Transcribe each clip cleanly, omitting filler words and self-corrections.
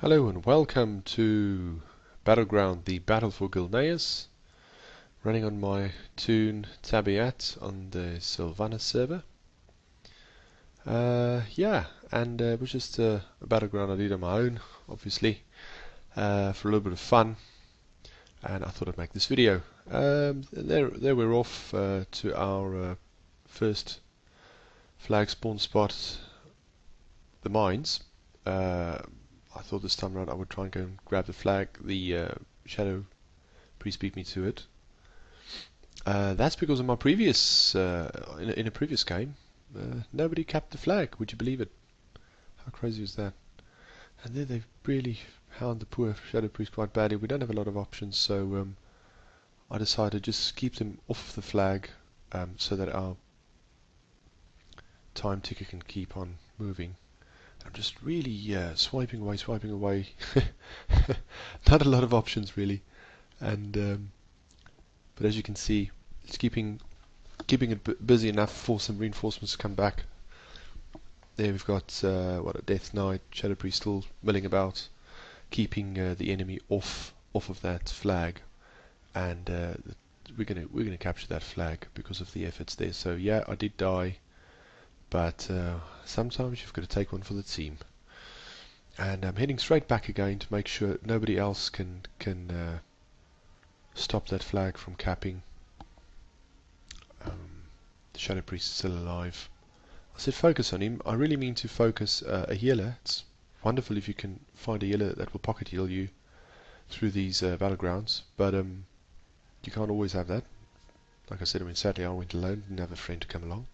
Hello and welcome to Battleground, the Battle for Gilneas, running on my Toon Tabiat on the Sylvanas server. It was just a Battleground I did on my own, obviously, for a little bit of fun, and I thought I'd make this video. There we're off to our first flag spawn spot, the mines. I thought this time around I would try and go and grab the flag. The Shadow Priest beat me to it. That's because in my previous, in a previous game, nobody capped the flag. Would you believe it? How crazy is that? And then they really hound the poor Shadow Priest quite badly. We don't have a lot of options, so I decided just keep them off the flag, so that our time ticker can keep on moving. I'm just really swiping away. Not a lot of options really, and but as you can see, it's keeping it busy enough for some reinforcements to come back. There we've got a Death Knight, Shadow Priest still milling about, keeping the enemy off of that flag, and we're gonna capture that flag because of the efforts there. So yeah, I did die, but sometimes you've got to take one for the team. And I'm heading straight back again to make sure nobody else can stop that flag from capping. The Shadow Priest is still alive. I said focus on him. I really mean to focus a healer. It's wonderful if you can find a healer that will pocket heal you through these battlegrounds, but you can't always have that. Like I said, sadly I went alone, didn't have a friend to come along.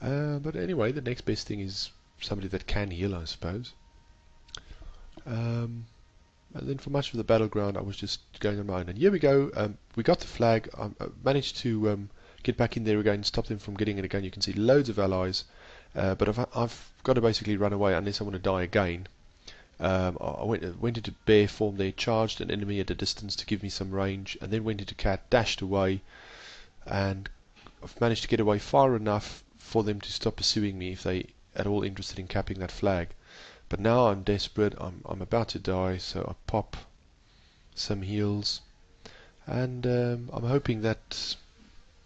But anyway, the next best thing is somebody that can heal, I suppose. And then for much of the battleground I was just going on my own. And here we go, we got the flag. I managed to get back in there again, stop them from getting it again. You can see loads of allies, but I've got to basically run away unless I want to die again. I went into bear form there, charged an enemy at a distance to give me some range, and then went into cat, dashed away, and I've managed to get away far enough for them to stop pursuing me if they at all interested in capping that flag. But now I'm desperate, I'm about to die, so I pop some heals, and I'm hoping that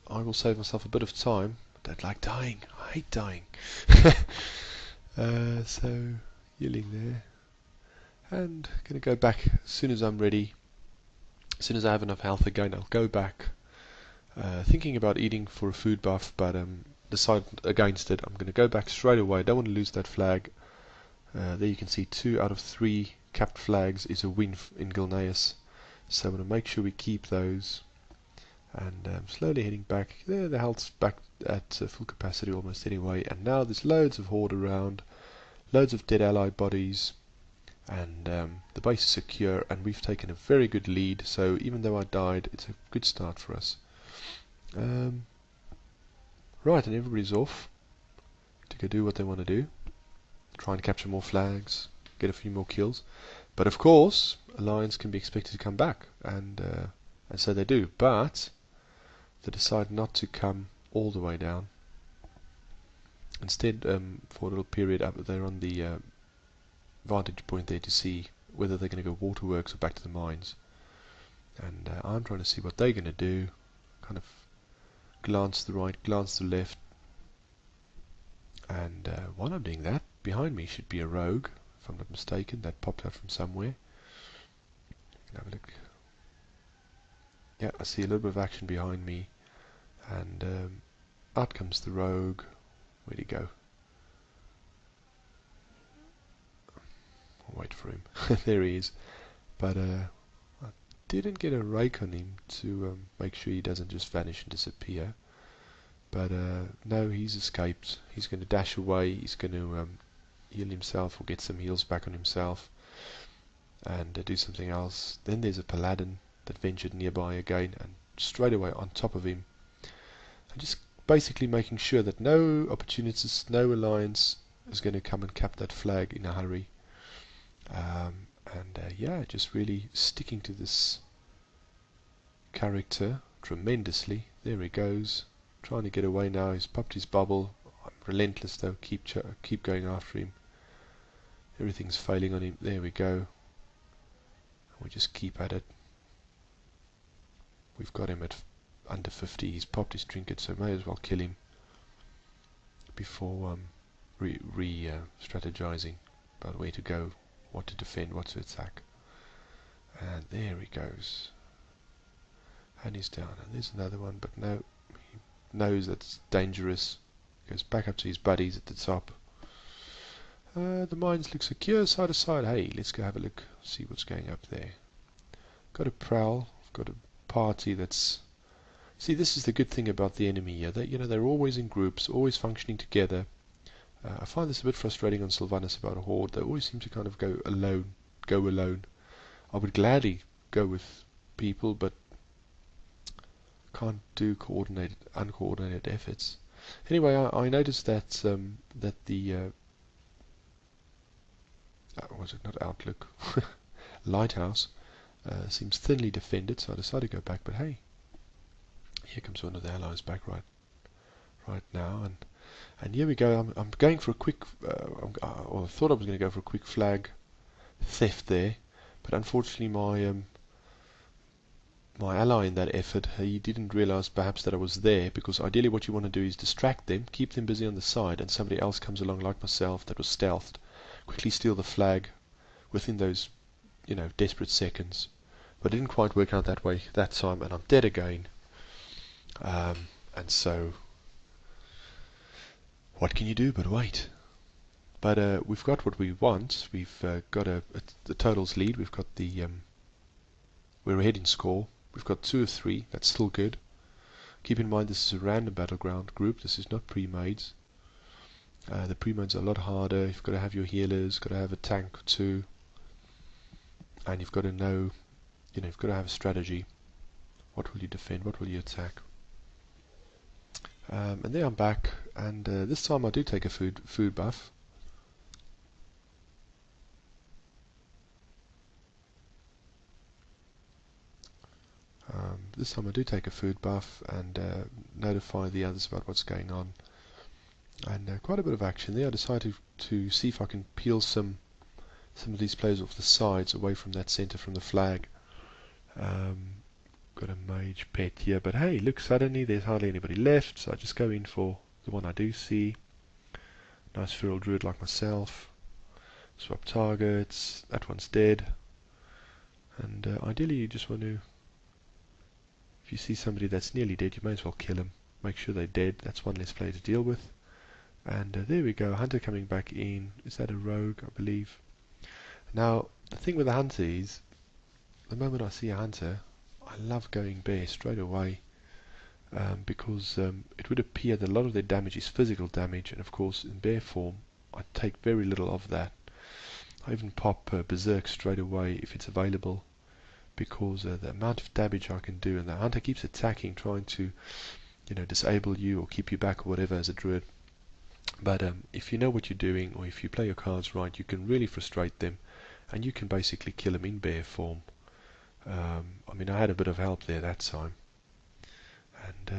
I will save myself a bit of time. I don't like dying, I hate dying. So healing there, and gonna go back as soon as I'm ready. As soon as I have enough health again, I'll go back. Thinking about eating for a food buff, but decided against it. I'm gonna go back straight away. I don't want to lose that flag. There you can see 2 out of 3 capped flags is a win in Gilneas, so I'm going to make sure we keep those. And slowly heading back. There, the health's back at full capacity almost anyway, and now there's loads of horde around, loads of dead allied bodies, and the base is secure, and we've taken a very good lead, so even though I died, it's a good start for us. Right, and everybody's off to go do what they want to do. Try and capture more flags, get a few more kills. But of course, Alliance can be expected to come back, and so they do. But they decide not to come all the way down. Instead, for a little period up, they're on the vantage point there to see whether they're going to go waterworks or back to the mines. And I'm trying to see what they're going to do. Kind of glance to the right, glance to the left. And while I'm doing that, behind me should be a rogue, if I'm not mistaken, that popped out from somewhere. Have a look. Yeah, I see a little bit of action behind me, and out comes the rogue. Where'd he go? I'll wait for him. There he is. But I didn't get a rake on him to make sure he doesn't just vanish and disappear. But no, he's escaped. He's going to dash away. He's going to heal himself or get some heals back on himself and do something else. Then there's a paladin that ventured nearby again, and straight away on top of him. And just basically making sure that no opportunists, no alliance is going to come and cap that flag in a hurry. Yeah, just really sticking to this character tremendously. There he goes, trying to get away now. He's popped his bubble. I'm relentless though, keep going after him. Everything's failing on him. There we go. We just keep at it. We've got him at under 50. He's popped his trinket, so may as well kill him before strategizing about where to go, what to defend, what to attack. And there he goes. And he's down. And there's another one, but no, he knows that's dangerous. Goes back up to his buddies at the top. The mines look secure side to side. Hey, let's go have a look, see what's going up there. Got a prowl. Got a party that's... See, this is the good thing about the enemy here. They're always in groups, always functioning together. I find this a bit frustrating on Sylvanas about a horde. They always seem to kind of go alone. I would gladly go with people, but can't do uncoordinated efforts. Anyway, I noticed that that the was it not Outlook? Lighthouse seems thinly defended, so I decided to go back. But hey, here comes one of the allies back right now, and here we go. I'm going for a quick. Or I thought I was going to go for a quick flag theft there, but unfortunately my ally in that effort, he didn't realize perhaps that I was there, because ideally what you want to do is distract them, keep them busy on the side, and somebody else comes along like myself that was stealthed, quickly steal the flag within those, desperate seconds. But it didn't quite work out that way that time, and I'm dead again. And so, what can you do but wait? But we've got what we want. We've got the totals lead. We've got we're ahead in score. We've got 2 of 3. That's still good. Keep in mind this is a random battleground group. This is not pre-mades. The pre-mades are a lot harder. You've got to have your healers. Got to have a tank or 2, and you've got to know. You've got to have a strategy. What will you defend? What will you attack? And there I'm back. And this time I do take a food buff. This time I do take a food buff and notify the others about what's going on. And quite a bit of action there. I decided to see if I can peel some of these players off the sides, away from that center, from the flag. Got a mage pet here, but hey, look, suddenly there's hardly anybody left, so I just go in for the one I do see. Nice feral druid like myself. Swap targets. That one's dead. And ideally you just want to... If you see somebody that's nearly dead, you may as well kill them. Make sure they're dead. That's one less player to deal with. And there we go. Hunter coming back in. Is that a rogue? I believe. Now, the thing with the hunter is, the moment I see a hunter, I love going bear straight away. Because it would appear that a lot of their damage is physical damage. And of course, in bear form, I take very little of that. I even pop berserk straight away if it's available, because the amount of damage I can do, and the hunter keeps attacking, trying to disable you or keep you back or whatever as a druid. But if you know what you're doing, or if you play your cards right, you can really frustrate them, and you can basically kill them in bear form. I mean, I had a bit of help there that time, and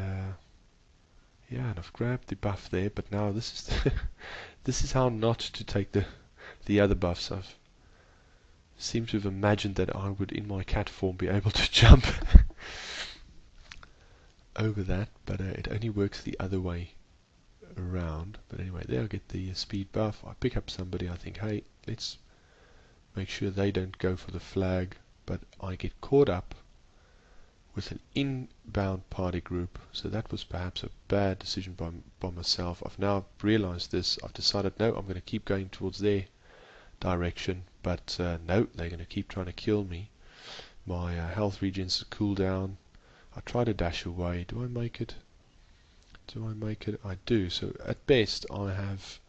yeah, and I've grabbed the buff there. But now this is this is how not to take the other buffs. I've seem to have imagined that I would, in my cat form, be able to jump over that, but it only works the other way around. But anyway, there I get the speed buff. I pick up somebody, I think, hey, let's make sure they don't go for the flag, but I get caught up with an inbound party group, so that was perhaps a bad decision by myself. I've now realized this. I've decided, no, I'm going to keep going towards their direction, but no, they're going to keep trying to kill me. My health regens cool down. I try to dash away. Do I make it? I do. So at best I have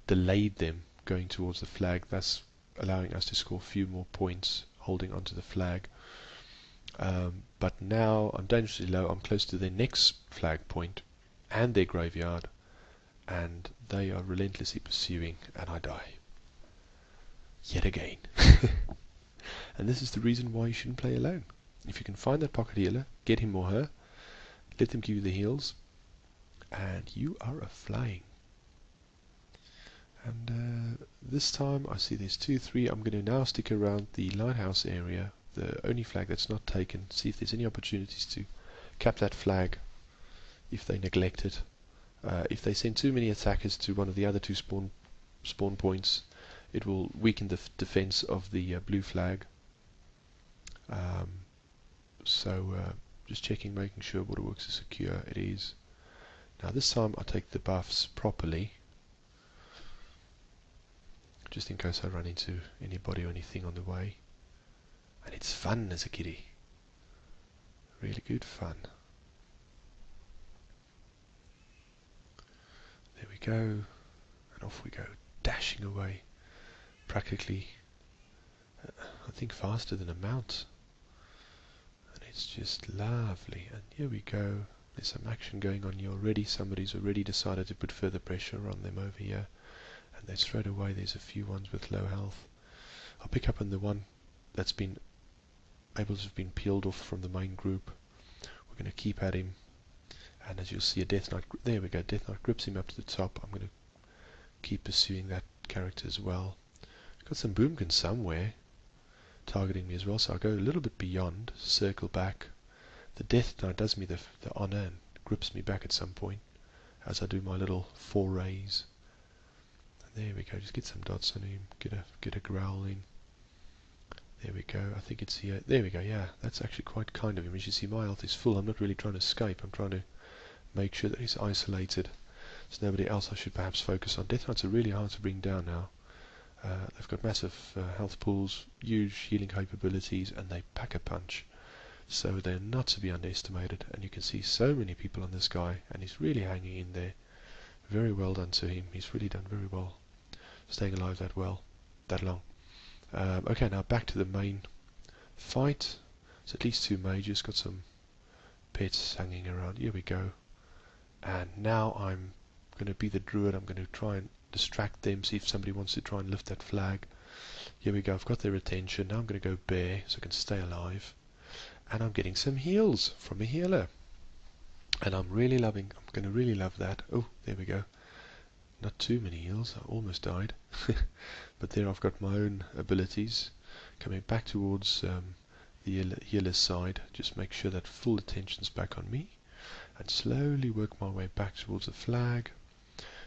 delayed them going towards the flag, thus allowing us to score a few more points holding onto the flag. But now I'm dangerously low. I'm close to their next flag point and their graveyard, and they are relentlessly pursuing, and I die yet again. And this is the reason why you shouldn't play alone. If you can find that pocket healer, get him or her, let them give you the heals, and you are a flying. And this time I see there's 2, 3. I'm going to now stick around the lighthouse area, the only flag that's not taken, see if there's any opportunities to cap that flag if they neglect it. If they send too many attackers to one of the other two spawn points, it will weaken the defense of the blue flag. So just checking, making sure waterworks is secure. It is. Now this time I take the buffs properly, just in case I run into anybody or anything on the way. And it's fun as a kiddie. Really good fun. There we go. And off we go, dashing away. Practically, I think faster than a mount. And it's just lovely. And here we go. There's some action going on here already. Somebody's already decided to put further pressure on them over here. And then straight away there's a few ones with low health. I'll pick up on the one that's been able to have been peeled off from the main group. We're going to keep at him. And as you'll see, a Death Knight, there we go, Death Knight grips him up to the top. I'm going to keep pursuing that character as well. Got some boomkins somewhere targeting me as well, so I'll go a little bit beyond, circle back. The Death Knight does me the honour and grips me back at some point as I do my little forays. And there we go, just get some dots on him, get a growl in. There we go, I think it's here. There we go, yeah, that's actually quite kind of him. As you see, my health is full. I'm not really trying to escape, I'm trying to make sure that he's isolated. There's nobody else I should perhaps focus on. Death Knights are really hard to bring down now. They've got massive health pools, huge healing capabilities, and they pack a punch. So they're not to be underestimated. And you can see so many people on this guy, and he's really hanging in there. Very well done to him. He's really done very well, staying alive that long. Okay, now back to the main fight. It's at least 2 mages. Got some pets hanging around. Here we go. And now I'm going to be the druid. I'm going to try and distract them, see if somebody wants to try and lift that flag. Here we go, I've got their attention. Now I'm going to go bear so I can stay alive. And I'm getting some heals from a healer. And I'm going to really love that. Oh, there we go. Not too many heals, I almost died. But there I've got my own abilities. Coming back towards the healer's side, just make sure that full attention's back on me. And slowly work my way back towards the flag,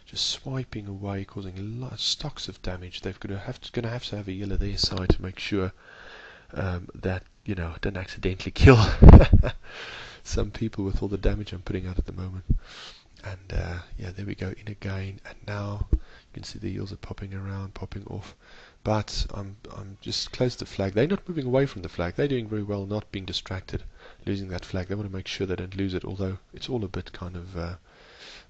just swiping away, causing stocks of damage. They're going to have to have a healer their side to make sure that I don't accidentally kill some people with all the damage I'm putting out at the moment. And yeah, there we go, in again. And now you can see the heals are popping around, popping off. But I'm just close to the flag. They're not moving away from the flag. They're doing very well, not being distracted, losing that flag. They want to make sure they don't lose it, although it's all a bit kind of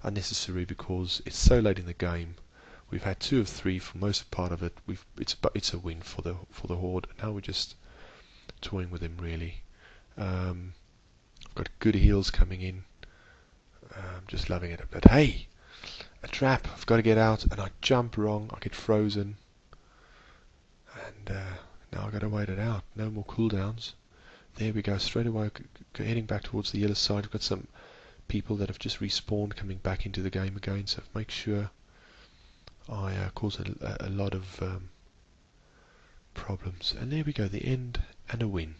unnecessary because it's so late in the game. We've had 2 of 3 for most part of it. It's a win for the Horde. Now we're just toying with him really. I've got good heals coming in. I'm just loving it. But hey, a trap! I've got to get out, and I jump wrong. I get frozen, and now I've got to wait it out. No more cooldowns. There we go. Straight away, heading back towards the yellow side. We've got some people that have just respawned coming back into the game again, so make sure I cause a lot of problems. And there we go, the end and a win.